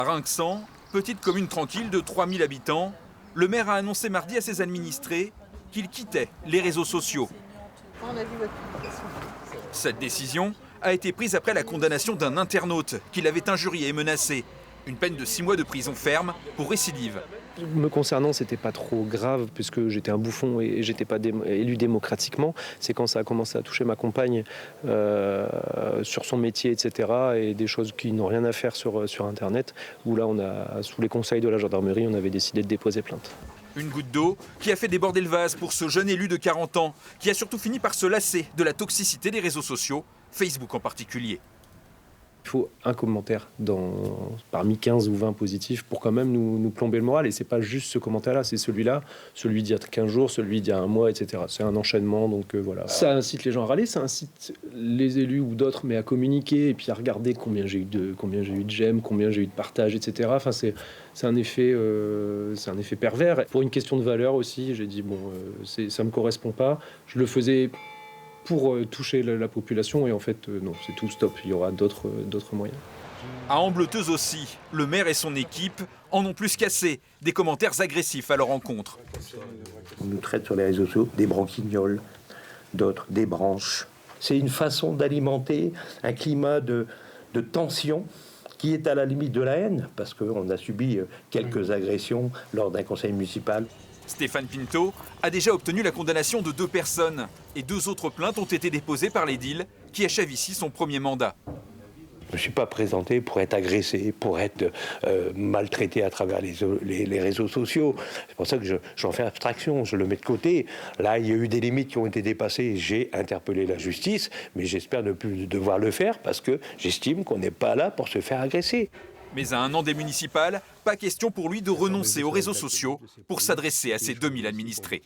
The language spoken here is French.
À Rinxan, petite commune tranquille de 3000 habitants, le maire a annoncé mardi à ses administrés qu'il quittait les réseaux sociaux. Cette décision a été prise après la condamnation d'un internaute qui l'avait injurié et menacé. Une peine de 6 mois de prison ferme pour récidive. Me concernant, c'était pas trop grave puisque j'étais un bouffon et j'étais pas élu démocratiquement. C'est quand ça a commencé à toucher ma compagne sur son métier, etc. et des choses qui n'ont rien à faire sur Internet, où là, sous les conseils de la gendarmerie, on avait décidé de déposer plainte. Une goutte d'eau qui a fait déborder le vase pour ce jeune élu de 40 ans, qui a surtout fini par se lasser de la toxicité des réseaux sociaux, Facebook en particulier. Il faut un commentaire parmi 15 ou 20 positifs pour quand même nous plomber le moral. Et c'est pas juste ce commentaire-là, c'est celui-là, celui d'il y a 15 jours, celui d'il y a un mois, etc. C'est un enchaînement, donc voilà. Ça incite les gens à râler, ça incite les élus ou d'autres, mais à communiquer et puis à regarder combien j'ai eu de j'aime, combien j'ai eu de partages, etc. Enfin, c'est un effet pervers. Pour une question de valeur aussi, j'ai dit, ça me correspond pas. Je le faisais pour toucher la population et en fait non, c'est tout, stop, il y aura d'autres moyens. À Ambleteuse aussi, le maire et son équipe en ont plus qu'assez des commentaires agressifs à leur encontre. On nous traite sur les réseaux sociaux des branquignoles, d'autres des branches. C'est une façon d'alimenter un climat de tension qui est à la limite de la haine, parce qu'on a subi quelques agressions lors d'un conseil municipal. Stéphane Pinto a déjà obtenu la condamnation de 2 personnes et 2 autres plaintes ont été déposées par l'édile qui achève ici son premier mandat. Je ne suis pas présenté pour être agressé, pour être maltraité à travers les réseaux sociaux. C'est pour ça que j'en fais abstraction, je le mets de côté. Là, il y a eu des limites qui ont été dépassées. J'ai interpellé la justice, mais j'espère ne plus devoir le faire parce que j'estime qu'on n'est pas là pour se faire agresser. Mais à 1 an des municipales, pas question pour lui de renoncer aux réseaux sociaux pour s'adresser à ses 2000 administrés.